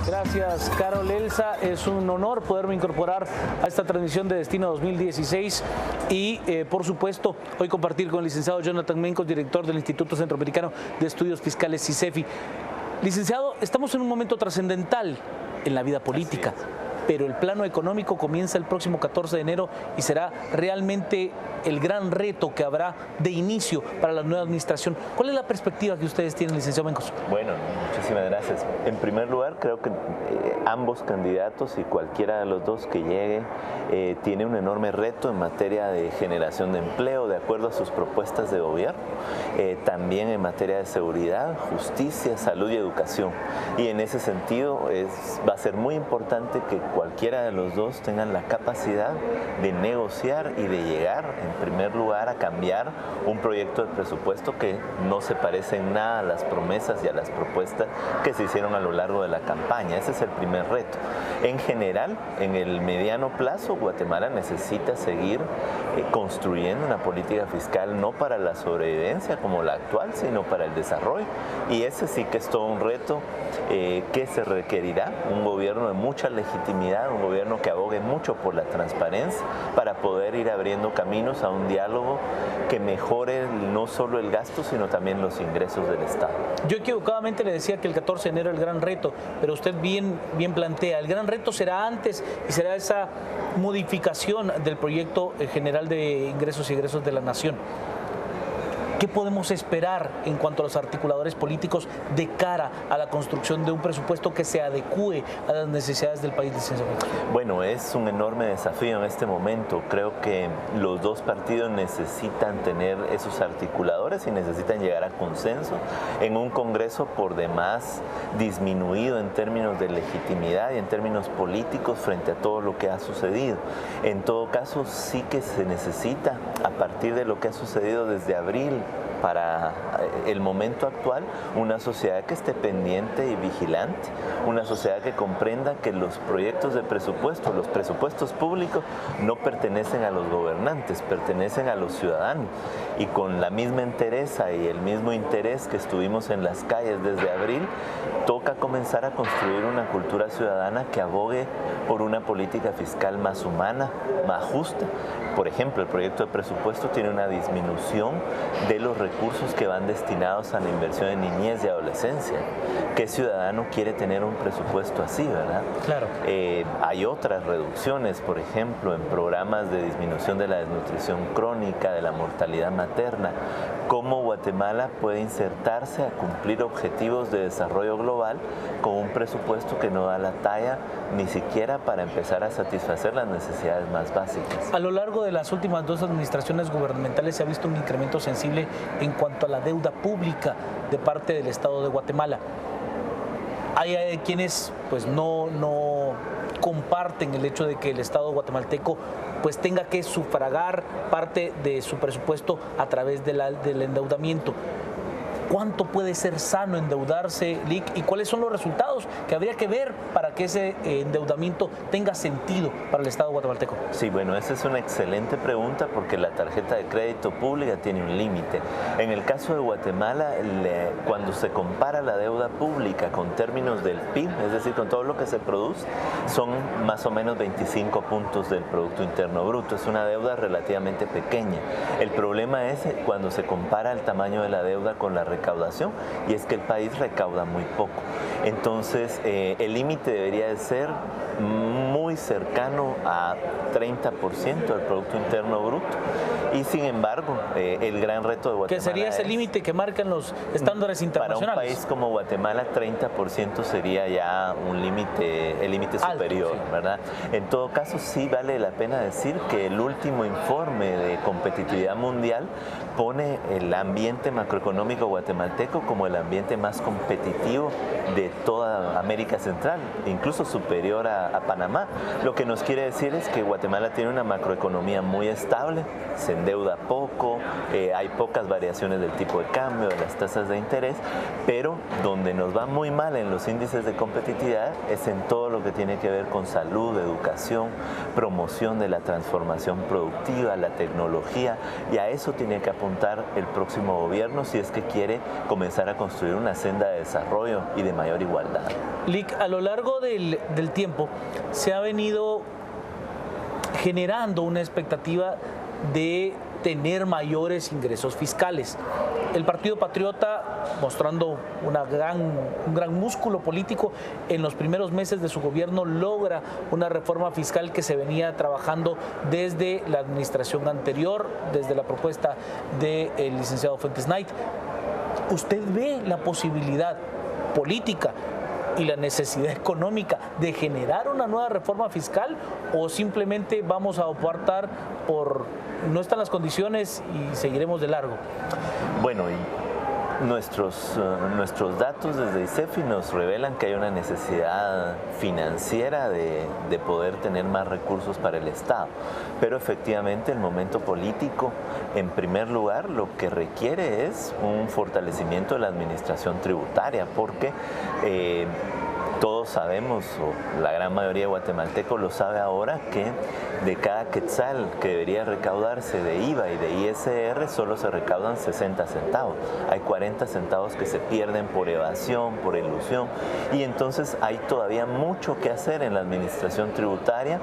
Gracias, Carol Elsa. Es un honor poderme incorporar a esta transmisión de Destino 2016 y, por supuesto, hoy compartir con el licenciado Jonathan Mencos, director del Instituto Centroamericano de Estudios Fiscales, ICEFI. Licenciado, estamos en un momento trascendental en la vida política, pero el plano económico comienza el próximo 14 de enero y será realmente el gran reto que habrá de inicio para la nueva administración. ¿Cuál es la perspectiva que ustedes tienen, licenciado Mencos? Bueno, muchísimas gracias. En primer lugar, creo que ambos candidatos y cualquiera de los dos que llegue tiene un enorme reto en materia de generación de empleo, de acuerdo a sus propuestas de gobierno, también en materia de seguridad, justicia, salud y educación. Y en ese sentido va a ser muy importante que cualquiera de los dos tengan la capacidad de negociar y de llegar, en primer lugar, a cambiar un proyecto de presupuesto que no se parece en nada a las promesas y a las propuestas que se hicieron a lo largo de la campaña. Ese es el primer reto. En general, en el mediano plazo, Guatemala necesita seguir construyendo una política fiscal no para la sobrevivencia como la actual, sino para el desarrollo. Y ese sí que es todo un reto que se requerirá un gobierno de mucha legitimidad, un gobierno que abogue mucho por la transparencia para poder ir abriendo caminos a un diálogo que mejore no solo el gasto, sino también los ingresos del Estado. Yo equivocadamente le decía que el 14 de enero es el gran reto, pero usted bien plantea, el gran reto será antes y será esa modificación del proyecto general de ingresos y egresos de la nación. ¿Qué podemos esperar en cuanto a los articuladores políticos de cara a la construcción de un presupuesto que se adecúe a las necesidades del país, licenciado? Bueno, es un enorme desafío en este momento. Creo que los dos partidos necesitan tener esos articuladores y necesitan llegar a consenso en un Congreso por demás disminuido en términos de legitimidad y en términos políticos frente a todo lo que ha sucedido. En todo caso, sí que se necesita, a partir de lo que ha sucedido desde abril, para el momento actual, una sociedad que esté pendiente y vigilante, una sociedad que comprenda que los proyectos de presupuesto, los presupuestos públicos, no pertenecen a los gobernantes, pertenecen a los ciudadanos. Y con la misma entereza y el mismo interés que estuvimos en las calles desde abril, toca comenzar a construir una cultura ciudadana que abogue por una política fiscal más humana, más justa. Por ejemplo, el proyecto de presupuesto tiene una disminución de los recursos que van destinados a la inversión en niñez y adolescencia. ¿Qué ciudadano quiere tener un presupuesto así, verdad? Claro. Hay otras reducciones, por ejemplo, en programas de disminución de la desnutrición crónica, de la mortalidad materna. ¿Cómo Guatemala puede insertarse a cumplir objetivos de desarrollo global con un presupuesto que no da la talla ni siquiera para empezar a satisfacer las necesidades más básicas? A lo largo de las últimas dos administraciones gubernamentales se ha visto un incremento sensible en cuanto a la deuda pública de parte del Estado de Guatemala. Hay quienes pues no comparten el hecho de que el Estado guatemalteco pues tenga que sufragar parte de su presupuesto a través del endeudamiento. ¿Cuánto puede ser sano endeudarse, Lic? ¿Y cuáles son los resultados que habría que ver para que ese endeudamiento tenga sentido para el Estado guatemalteco? Sí, bueno, esa es una excelente pregunta porque la tarjeta de crédito pública tiene un límite. En el caso de Guatemala, cuando se compara la deuda pública con términos del PIB, es decir, con todo lo que se produce, son más o menos 25 puntos del Producto Interno Bruto. Es una deuda relativamente pequeña. El problema es cuando se compara el tamaño de la deuda con la recaudación, y es que el país recauda muy poco. Entonces, el límite debería de ser muy cercano a 30% del Producto Interno Bruto. Y sin embargo, el gran reto de Guatemala... ¿Qué sería ese límite que marcan los estándares internacionales? Para un país como Guatemala, 30% sería ya un límite, el límite superior, sí, ¿verdad? En todo caso, sí vale la pena decir que el último informe de competitividad mundial pone el ambiente macroeconómico guatemalteco como el ambiente más competitivo de toda América Central, incluso superior a Panamá. Lo que nos quiere decir es que Guatemala tiene una macroeconomía muy estable, se endeuda poco, hay pocas variaciones del tipo de cambio, de las tasas de interés, pero donde nos va muy mal en los índices de competitividad es en todo lo que tiene que ver con salud, educación, promoción de la transformación productiva, la tecnología, y a eso tiene que apuntar el próximo gobierno si es que quiere comenzar a construir una senda de desarrollo y de mayor igualdad. igualdad. Lic, a lo largo del tiempo se ha venido generando una expectativa de tener mayores ingresos fiscales. El Partido Patriota, mostrando un gran músculo político, en los primeros meses de su gobierno logra una reforma fiscal que se venía trabajando desde la administración anterior, desde la propuesta del licenciado Fuentes Knight. ¿Usted ve la posibilidad política y la necesidad económica de generar una nueva reforma fiscal, o simplemente vamos a optar por no están las condiciones y seguiremos de largo? Bueno, nuestros datos desde ICEFI nos revelan que hay una necesidad financiera de poder tener más recursos para el Estado, pero efectivamente el momento político, en primer lugar, lo que requiere es un fortalecimiento de la administración tributaria, porque todos sabemos, o la gran mayoría de guatemaltecos lo sabe ahora, que de cada quetzal que debería recaudarse de IVA y de ISR solo se recaudan 60 centavos. Hay 40 centavos que se pierden por evasión, por elusión, y entonces hay todavía mucho que hacer en la administración tributaria.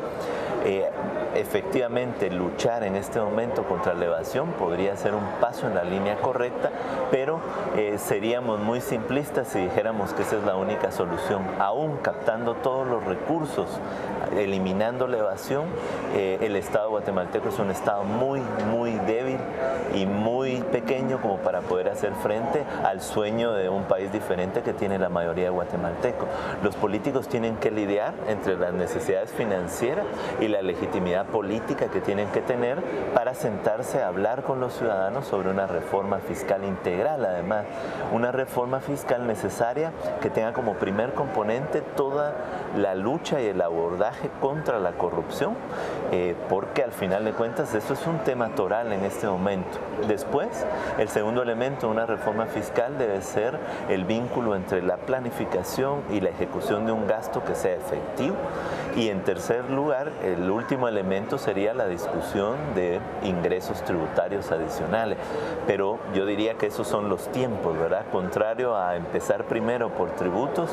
Efectivamente, luchar en este momento contra la evasión podría ser un paso en la línea correcta, pero seríamos muy simplistas si dijéramos que esa es la única solución. Aún captando todos los recursos, eliminando la evasión, el Estado guatemalteco es un Estado muy débil y muy pequeño como para poder hacer frente al sueño de un país diferente que tiene la mayoría de guatemaltecos. Los políticos tienen que lidiar entre las necesidades financieras y la legitimidad política que tienen que tener para sentarse a hablar con los ciudadanos sobre una reforma fiscal integral. Además, una reforma fiscal necesaria que tenga como primer componente toda la lucha y el abordaje contra la corrupción, porque al final de cuentas eso es un tema toral en este momento. Después, el segundo elemento de una reforma fiscal debe ser el vínculo entre la planificación y la ejecución de un gasto que sea efectivo. Y en tercer lugar, el último elemento sería la discusión de ingresos tributarios adicionales. Pero yo diría que esos son los tiempos, ¿verdad? Contrario a empezar primero por tributos,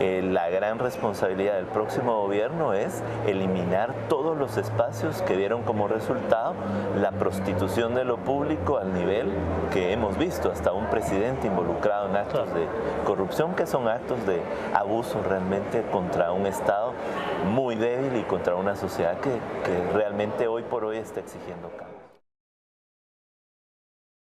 la gran responsabilidad del próximo gobierno es eliminar todos los espacios que dieron como resultado la prostitución de lo público al nivel que hemos visto, hasta un presidente involucrado en actos de corrupción, que son actos de abuso realmente contra un Estado muy débil y contra una sociedad que realmente hoy por hoy está exigiendo cambio.